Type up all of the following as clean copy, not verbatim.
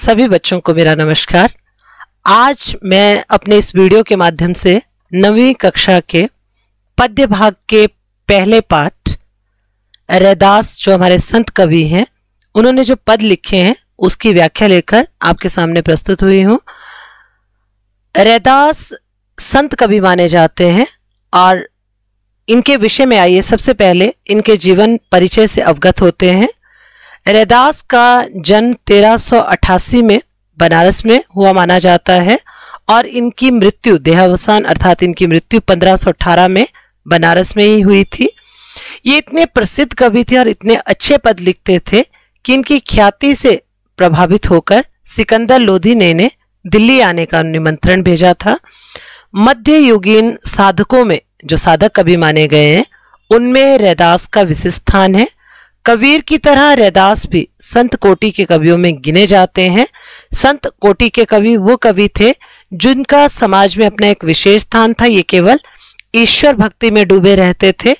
सभी बच्चों को मेरा नमस्कार। आज मैं अपने इस वीडियो के माध्यम से 9वीं कक्षा के पद्य भाग के पहले पाठ रैदास जो हमारे संत कवि हैं उन्होंने जो पद लिखे हैं उसकी व्याख्या लेकर आपके सामने प्रस्तुत हुई हूं। रैदास संत कवि माने जाते हैं और इनके विषय में आइए सबसे पहले इनके जीवन परिचय से अवगत होते हैं। रैदास का जन्म 1388 में बनारस में हुआ माना जाता है और इनकी मृत्यु देहावसान अर्थात इनकी मृत्यु 1518 में बनारस में ही हुई थी। ये इतने प्रसिद्ध कवि थे और इतने अच्छे पद लिखते थे कि इनकी ख्याति से प्रभावित होकर सिकंदर लोधी ने दिल्ली आने का निमंत्रण भेजा था। मध्य युगीन साधकों में जो साधक कवि माने गए हैं उनमें रैदास का विशिष्ट स्थान है। कबीर की तरह रैदास भी संत कोटि के कवियों में गिने जाते हैं। संत कोटि के कवि वो कवि थे जिनका समाज में अपना एक विशेष स्थान था। ये केवल ईश्वर भक्ति में डूबे रहते थे,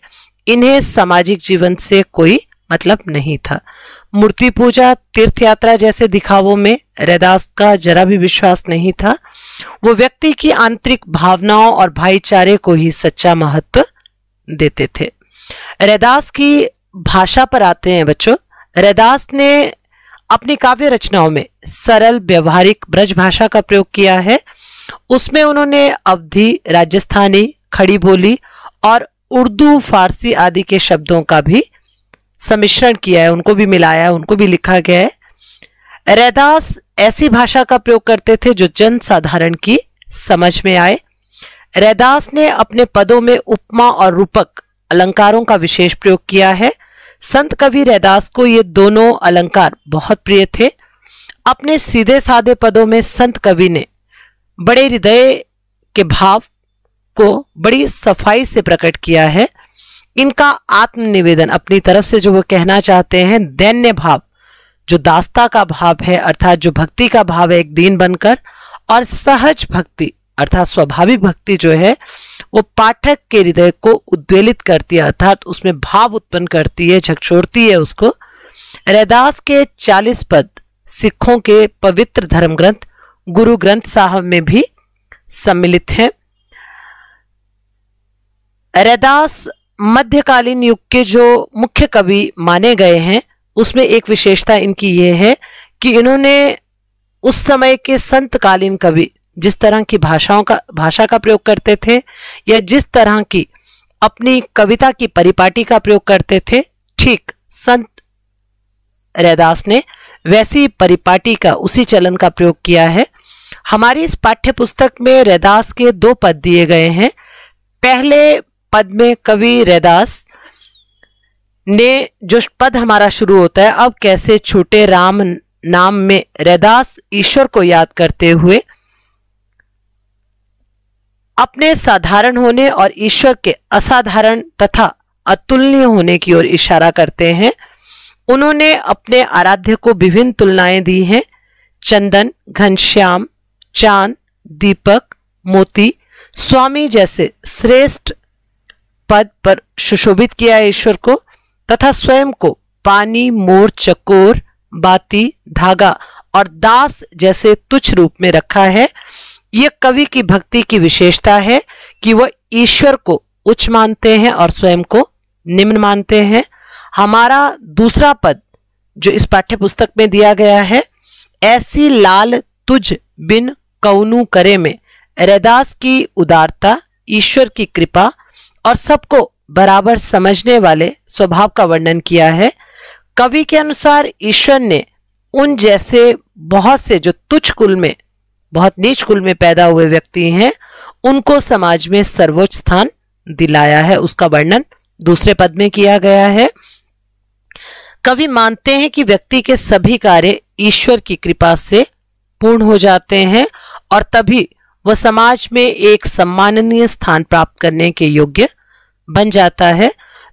इन्हें सामाजिक जीवन से कोई मतलब नहीं था। मूर्ति पूजा, तीर्थ यात्रा जैसे दिखावों में रैदास का जरा भी विश्वास नहीं था। वो व्यक्ति की आंतरिक भावनाओं और भाईचारे को ही सच्चा महत्व देते थे। रैदास की भाषा पर आते हैं बच्चों। रैदास ने अपनी काव्य रचनाओं में सरल व्यवहारिक ब्रज भाषा का प्रयोग किया है। उसमें उन्होंने अवधी, राजस्थानी, खड़ी बोली और उर्दू, फारसी आदि के शब्दों का भी सम्मिश्रण किया है, उनको भी मिलाया है, उनको भी लिखा गया है। रैदास ऐसी भाषा का प्रयोग करते थे जो जन साधारण की समझ में आए। रैदास ने अपने पदों में उपमा और रूपक अलंकारों का विशेष प्रयोग किया है। संत कवि रैदास को ये दोनों अलंकार बहुत प्रिय थे। अपने सीधे साधे पदों में संत कवि ने बड़े हृदय के भाव को बड़ी सफाई से प्रकट किया है। इनका आत्मनिवेदन अपनी तरफ से जो वो कहना चाहते हैं, दैन्य भाव जो दास्ता का भाव है अर्थात जो भक्ति का भाव है एक दीन बनकर, और सहज भक्ति अर्थात स्वाभाविक भक्ति जो है वो पाठक के हृदय को उद्वेलित करती है अर्थात उसमें भाव उत्पन्न करती है, झकझोरती है उसको। रैदास के 40 पद सिखों के पवित्र धर्म ग्रंथ गुरु ग्रंथ साहब में भी सम्मिलित हैं। रैदास मध्यकालीन युग के जो मुख्य कवि माने गए हैं उसमें एक विशेषता इनकी ये है कि इन्होंने उस समय के संतकालीन कवि जिस तरह की भाषा का प्रयोग करते थे या जिस तरह की अपनी कविता की परिपाटी का प्रयोग करते थे, ठीक संत रैदास ने वैसी परिपाटी का उसी चलन का प्रयोग किया है। हमारी इस पाठ्य पुस्तक में रैदास के 2 पद दिए गए हैं। पहले पद में कवि रैदास ने जो पद हमारा शुरू होता है, अब कैसे छूटे राम नाम में रैदास ईश्वर को याद करते हुए अपने साधारण होने और ईश्वर के असाधारण तथा अतुलनीय होने की ओर इशारा करते हैं। उन्होंने अपने आराध्य को विभिन्न तुलनाएं दी हैं। चंदन, घनश्याम, चांद, दीपक, मोती, स्वामी जैसे श्रेष्ठ पद पर सुशोभित किया है ईश्वर को, तथा स्वयं को पानी, मोर, चकोर, बाती, धागा और दास जैसे तुच्छ रूप में रखा है। यह कवि की भक्ति की विशेषता है कि वह ईश्वर को उच्च मानते हैं और स्वयं को निम्न मानते हैं। हमारा दूसरा पद जो इस पाठ्य पुस्तक में दिया गया है, ऐसी लाल तुझ बिन कौनू करे में रैदास की उदारता, ईश्वर की कृपा और सबको बराबर समझने वाले स्वभाव का वर्णन किया है। कवि के अनुसार ईश्वर ने उन जैसे बहुत से जो तुच्छ कुल में, बहुत नीच कुल में पैदा हुए व्यक्ति हैं, उनको समाज में सर्वोच्च स्थान दिलाया है। उसका वर्णन दूसरे पद में किया गया है। कवि मानते हैं कि व्यक्ति के सभी कार्य ईश्वर की कृपा से पूर्ण हो जाते हैं और तभी वह समाज में एक सम्माननीय स्थान प्राप्त करने के योग्य बन जाता है।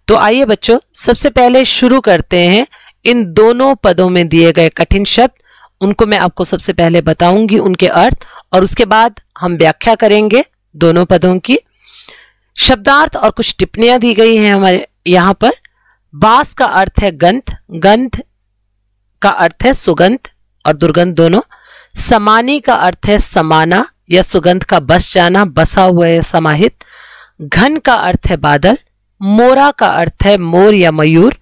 तो आइए बच्चों, सबसे पहले शुरू करते हैं इन दोनों पदों में दिए गए कठिन शब्द, उनको मैं आपको सबसे पहले बताऊंगी उनके अर्थ और उसके बाद हम व्याख्या करेंगे दोनों पदों की। शब्दार्थ और कुछ टिप्पणियां दी गई हैं हमारे यहाँ पर। बास का अर्थ है गंध, गंध का अर्थ है सुगंध और दुर्गंध दोनों। समानी का अर्थ है समाना या सुगंध का बस जाना, बसा हुआ या समाहित। घन का अर्थ है बादल। मोरा का अर्थ है मोर या मयूर।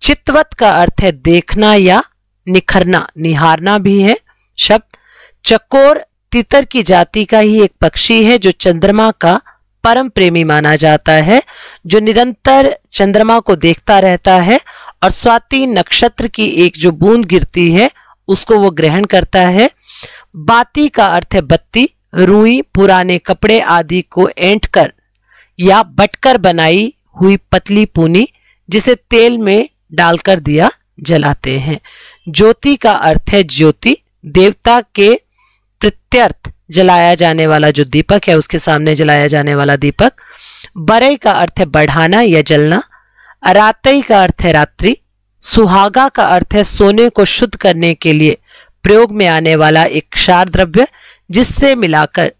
चितवत का अर्थ है देखना या निखरना, निहारना भी है शब्द। चकोर तितर की जाति का ही एक पक्षी है जो चंद्रमा का परम प्रेमी माना जाता है, जो निरंतर चंद्रमा को देखता रहता है और स्वाति नक्षत्र की एक जो बूंद गिरती है उसको वो ग्रहण करता है। बाती का अर्थ है बत्ती। रुई पुराने कपड़े आदि को ऐंठ कर या बटकर बनाई हुई पतली पूनी जिसे तेल में डालकर दिया जलाते हैं। ज्योति का अर्थ है ज्योति, देवता के प्रत्यर्थ जलाया जाने वाला जो दीपक है उसके सामने जलाया जाने वाला दीपक। बरई का अर्थ है बढ़ाना या जलना। रातई का अर्थ है रात्रि। सुहागा का अर्थ है सोने को शुद्ध करने के लिए प्रयोग में आने वाला एक क्षार द्रव्य जिससे मिलाकर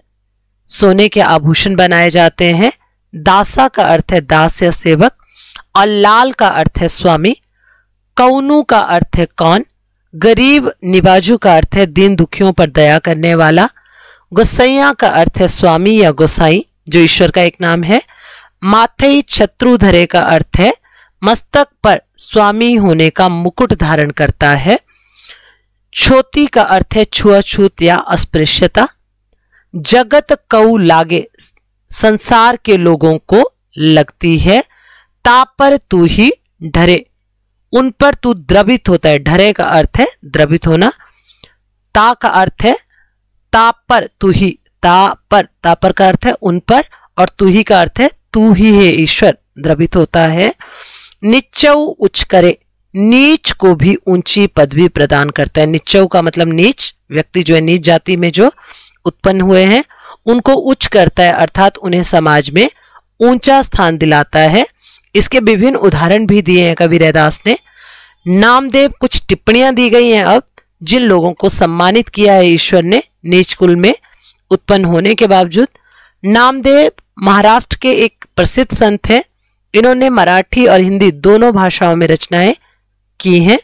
सोने के आभूषण बनाए जाते हैं। दासा का अर्थ है दास या सेवक और लाल का अर्थ है स्वामी। कौनू का अर्थ है कौन। गरीब निबाजू का अर्थ है दीन दुखियों पर दया करने वाला। गोसैया का अर्थ है स्वामी या गोसाई जो ईश्वर का एक नाम है। माथई छत्रुधरे का अर्थ है मस्तक पर स्वामी होने का मुकुट धारण करता है। छोती का अर्थ है छुआछूत या अस्पृश्यता। जगत कऊ लागे संसार के लोगों को लगती है। ताप पर तू ही ढरे, उन पर तू द्रवित होता है। ढरे का अर्थ है द्रवित होना। ता का अर्थ है ताप पर तू ही, तापर का अर्थ है उन पर और तू ही का अर्थ है तू ही है ईश्वर, द्रवित होता है। निच्चऊ उच्च करे, नीच को भी ऊंची पदवी प्रदान करता है। निच्चऊ का मतलब नीच, व्यक्ति जो है नीच जाति में जो उत्पन्न हुए हैं उनको उच्च करता है, अर्थात उन्हें समाज में ऊंचा स्थान दिलाता है। इसके विभिन्न उदाहरण भी दिए हैं कवि रैदास ने। नामदेव कुछ टिप्पणियां दी गई हैं अब जिन लोगों को सम्मानित किया है ईश्वर ने नीच कुल में उत्पन्न होने के बावजूद। नामदेव महाराष्ट्र के एक प्रसिद्ध संत हैं। इन्होंने मराठी और हिंदी दोनों भाषाओं में रचनाएं की हैं।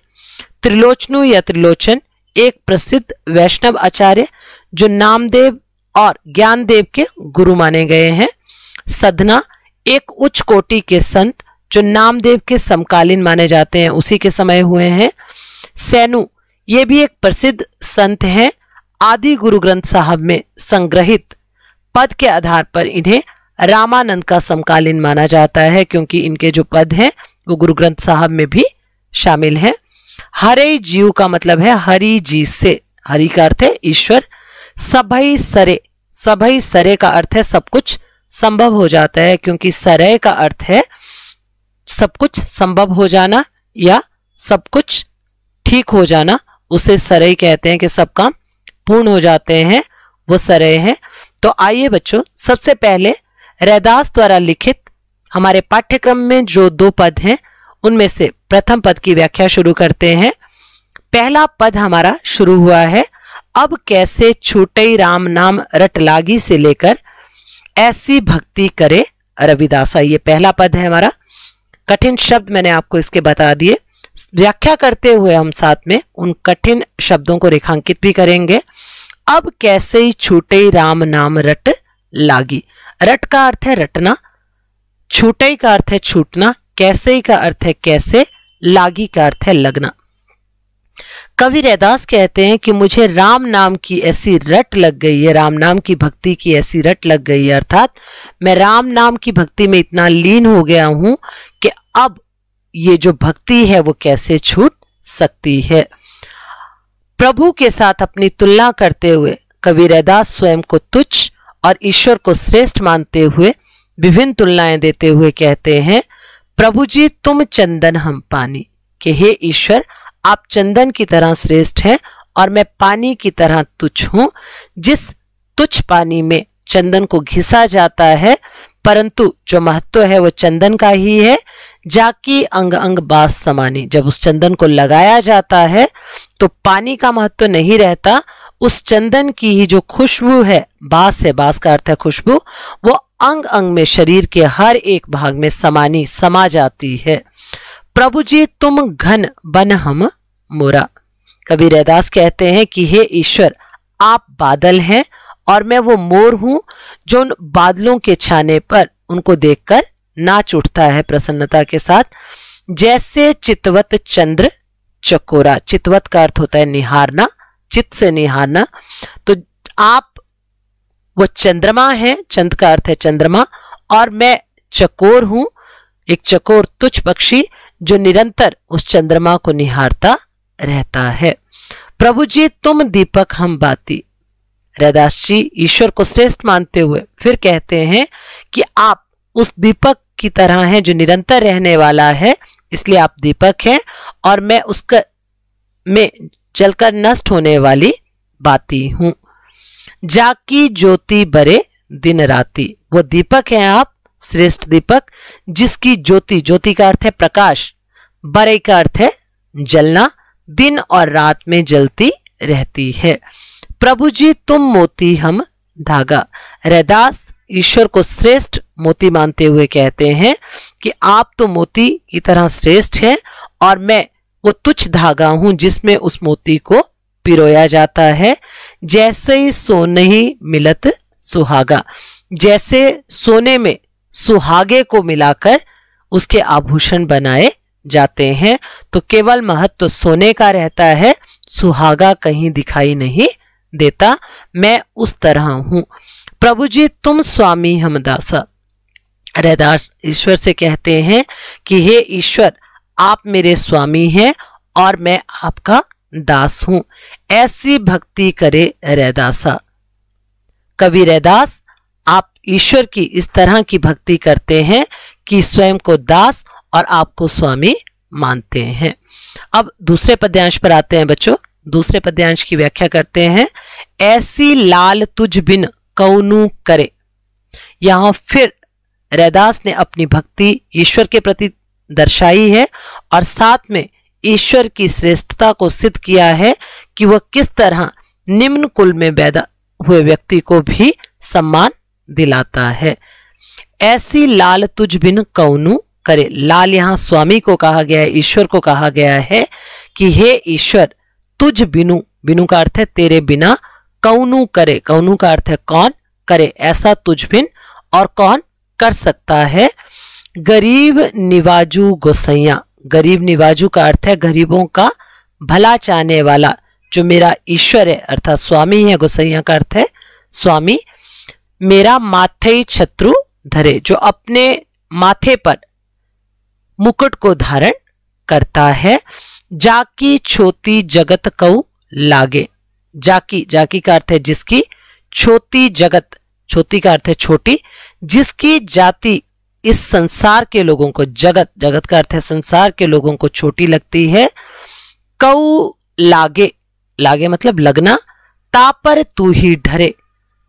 त्रिलोचनु या त्रिलोचन एक प्रसिद्ध वैष्णव आचार्य जो नामदेव और ज्ञानदेव के गुरु माने गए हैं। सधना एक उच्च कोटि के संत जो नामदेव के समकालीन माने जाते हैं, उसी के समय हुए हैं। सैनु ये भी एक प्रसिद्ध संत हैं। आदि गुरु ग्रंथ साहब में संग्रहित पद के आधार पर इन्हें रामानंद का समकालीन माना जाता है क्योंकि इनके जो पद हैं वो गुरु ग्रंथ साहब में भी शामिल हैं। हरे जीव का मतलब है हरि जी से, हरि का अर्थ है ईश्वर। सभई सरे, सभई सरे का अर्थ है सब कुछ संभव हो जाता है क्योंकि सरय का अर्थ है सब कुछ संभव हो जाना या सब कुछ ठीक हो जाना, उसे सरय कहते हैं कि सब काम पूर्ण हो जाते हैं, वो सरय है। तो आइए बच्चों, सबसे पहले रैदास द्वारा लिखित हमारे पाठ्यक्रम में जो दो पद हैं उनमें से प्रथम पद की व्याख्या शुरू करते हैं। पहला पद हमारा शुरू हुआ है, अब कैसे छूटई राम नाम रट लागी से लेकर ऐसी भक्ति करे रविदासा। ये पहला पद है हमारा। कठिन शब्द मैंने आपको इसके बता दिए। व्याख्या करते हुए हम साथ में उन कठिन शब्दों को रेखांकित भी करेंगे। अब कैसे ही छूटे राम नाम रट लागी। रट का अर्थ है रटना, छूटे का अर्थ है छूटना, कैसे का अर्थ है कैसे, लागी का अर्थ है लगना। कवि रैदास कहते हैं कि मुझे राम नाम की ऐसी रट लग गई है, राम नाम की भक्ति की ऐसी रट लग गई है, अर्थात मैं राम नाम की भक्ति में इतना लीन हो गया हूं कि अब ये जो भक्ति है वो कैसे छूट सकती है। प्रभु के साथ अपनी तुलना करते हुए कवि रैदास स्वयं को तुच्छ और ईश्वर को श्रेष्ठ मानते हुए विभिन्न तुलनाएं देते हुए कहते हैं, प्रभु जी तुम चंदन हम पानी, कि हे ईश्वर आप चंदन की तरह श्रेष्ठ हैं और मैं पानी की तरह तुच्छ हूं। जिस तुच्छ पानी में चंदन को घिसा जाता है परंतु जो महत्व है वो चंदन का ही है। जाकी अंग अंग बास समानी, जब उस चंदन को लगाया जाता है तो पानी का महत्व नहीं रहता, उस चंदन की ही जो खुशबू है, बास है, बास का अर्थ है खुशबू, वो अंग अंग में शरीर के हर एक भाग में समानी समा जाती है। प्रभु जी तुम घन बन हम मोरा। कवि रैदास कहते हैं कि हे ईश्वर आप बादल हैं और मैं वो मोर हूं जो उन बादलों के छाने पर उनको देखकर नाच उठता है प्रसन्नता के साथ। जैसे चितवत चंद्र चकोरा, चितवत का अर्थ होता है निहारना, चित से निहारना, तो आप वो चंद्रमा है, चंद का अर्थ है चंद्रमा, और मैं चकोर हूं, एक चकोर तुच्छ पक्षी जो निरंतर उस चंद्रमा को निहारता रहता है। प्रभु जी तुम दीपक हम बाती। रैदास जी ईश्वर को श्रेष्ठ मानते हुए फिर कहते हैं कि आप उस दीपक की तरह हैं जो निरंतर रहने वाला है, इसलिए आप दीपक हैं और मैं उसका में जलकर नष्ट होने वाली बाती हूं। जाकी ज्योति बरे दिन राती, वो दीपक हैं आप, श्रेष्ठ दीपक, जिसकी ज्योति, ज्योति का अर्थ है प्रकाश, बरे का अर्थ है जलना, दिन और रात में जलती रहती है। प्रभु जी तुम मोती हम धागा। रैदास ईश्वर को श्रेष्ठ मोती मानते हुए कहते हैं कि आप तो मोती की तरह श्रेष्ठ हैं और मैं वो तुच्छ धागा हूं जिसमें उस मोती को पिरोया जाता है। जैसे ही सोनहि मिलत सुहागा, जैसे सोने में सुहागे को मिलाकर उसके आभूषण बनाए जाते हैं, तो केवल महत्व सोने का रहता है, सुहागा कहीं दिखाई नहीं देता। मैं उस तरह हूं। प्रभु जी तुम स्वामी हम दासा। रैदास ईश्वर से कहते हैं कि हे ईश्वर आप मेरे स्वामी हैं और मैं आपका दास हूं। ऐसी भक्ति करे रैदासा। कवि रैदास आप ईश्वर की इस तरह की भक्ति करते हैं कि स्वयं को दास और आपको स्वामी मानते हैं। अब दूसरे पद्यांश पर आते हैं बच्चों। दूसरे पद्यांश की व्याख्या करते हैं। ऐसी लाल तुझ बिन कौनु करे। यहां फिर रैदास ने अपनी भक्ति ईश्वर के प्रति दर्शाई है और साथ में ईश्वर की श्रेष्ठता को सिद्ध किया है कि वह किस तरह निम्न कुल में पैदा हुए व्यक्ति को भी सम्मान दिलाता है। ऐसी लाल तुझ बिन कौनु करे। लाल यहां स्वामी को कहा गया है, ईश्वर को कहा गया है कि हे ईश्वर तुझ बिनु, बिनु का अर्थ है तेरे बिना, कौनु करे, कौनु का अर्थ है कौन करे, ऐसा तुझ बिन और कौन कर सकता है। गरीब निवाजू गोसैया। गरीब निवाजू का अर्थ है गरीबों का भला चाहने वाला, जो मेरा ईश्वर है अर्थात स्वामी है। गोसैया का अर्थ है स्वामी। मेरा माथे छत्रु धरे, जो अपने माथे पर मुकुट को धारण करता है। जाकी छोटी जगत कऊ लागे। जाकी, जाकी का अर्थ है जिसकी, छोटी जगत, छोटी का अर्थ है छोटी, जिसकी जाति इस संसार के लोगों को, जगत, जगत का अर्थ है संसार के लोगों को छोटी लगती है। कऊ लागे, लागे मतलब लगना। ता पर तू ही ढरे,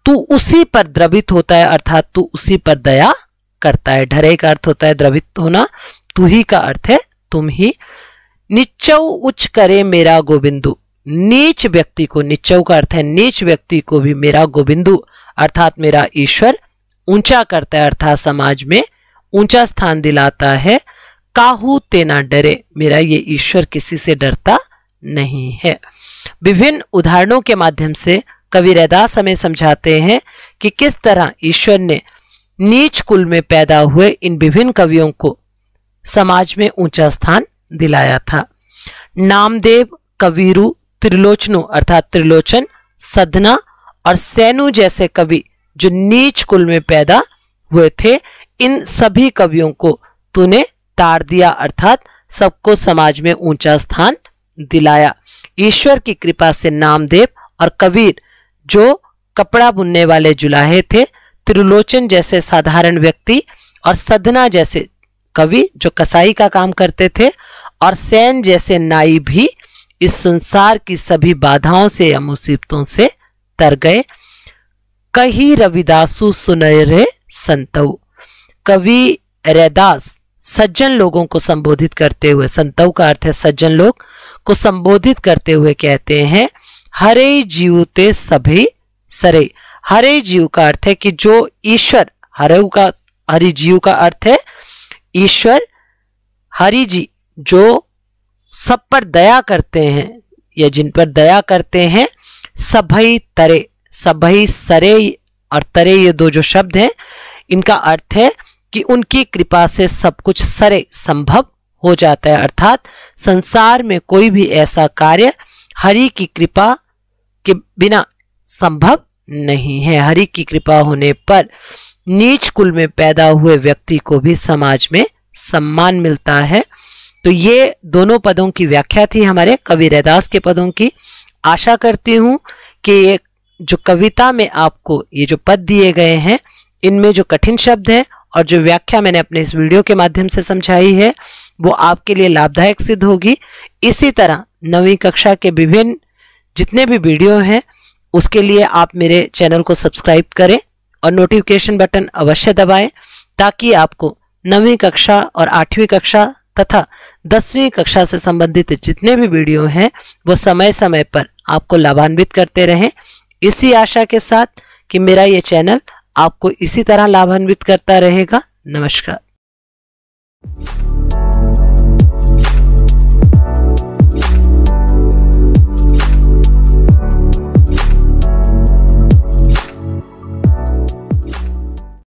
तू उसी पर द्रवित होता है अर्थात तू उसी पर दया करता है। ढरे का अर्थ होता है द्रवित होना, तू ही का अर्थ है तुम ही। निच्चौ उच्च करे मेरा गोविंदु। नीच व्यक्ति को, निच्चौ का अर्थ है नीच व्यक्ति को भी मेरा गोविंदु अर्थात मेरा ईश्वर ऊंचा करता है अर्थात समाज में ऊंचा स्थान दिलाता है। काहू तेना डरे, मेरा ये ईश्वर किसी से डरता नहीं है। विभिन्न उदाहरणों के माध्यम से कवि रैदास हमें समझाते हैं कि किस तरह ईश्वर ने नीच कुल में पैदा हुए इन विभिन्न कवियों को समाज में ऊंचा स्थान दिलाया था। नामदेव, कवीरु, त्रिलोचनु अर्थात त्रिलोचन, सधना और सैनु जैसे कवि जो नीच कुल में पैदा हुए थे, इन सभी कवियों को तूने तार दिया अर्थात सबको समाज में ऊंचा स्थान दिलाया। ईश्वर की कृपा से नामदेव और कबीर जो कपड़ा बुनने वाले जुलाहे थे, त्रिलोचन जैसे साधारण व्यक्ति और सधना जैसे कवि जो कसाई का काम करते थे और सैन जैसे नाई भी इस संसार की सभी बाधाओं से या मुसीबतों से तर गए। कही रविदासु सुनरे संतऊ। कवि रैदास सज्जन लोगों को संबोधित करते हुए, संतऊ का अर्थ है सज्जन लोग को संबोधित करते हुए कहते हैं, हरे जीवते सभी सरे। हरे जीव का अर्थ है कि जो ईश्वर, हरि जीव का अर्थ है ईश्वर, हरि जी जो सब पर दया करते हैं या जिन पर दया करते हैं, सभई तरे, सभई सरे और तरे ये दो जो शब्द हैं, इनका अर्थ है कि उनकी कृपा से सब कुछ सरे संभव हो जाता है। अर्थात संसार में कोई भी ऐसा कार्य हरि की कृपा के बिना संभव नहीं है। हरि की कृपा होने पर नीच कुल में पैदा हुए व्यक्ति को भी समाज में सम्मान मिलता है। तो ये दोनों पदों की व्याख्या थी हमारे कवि रैदास के पदों की। आशा करती हूं कि ये जो कविता में आपको ये जो पद दिए गए हैं, इनमें जो कठिन शब्द हैं और जो व्याख्या मैंने अपने इस वीडियो के माध्यम से समझाई है, वो आपके लिए लाभदायक सिद्ध होगी। इसी तरह 9वीं कक्षा के विभिन्न जितने भी वीडियो हैं, उसके लिए आप मेरे चैनल को सब्सक्राइब करें और नोटिफिकेशन बटन अवश्य दबाएं, ताकि आपको 9वीं कक्षा और 8वीं कक्षा तथा 10वीं कक्षा से संबंधित जितने भी वीडियो हैं, वो समय समय पर आपको लाभान्वित करते रहें। इसी आशा के साथ कि मेरा ये चैनल आपको इसी तरह लाभान्वित करता रहेगा। नमस्कार।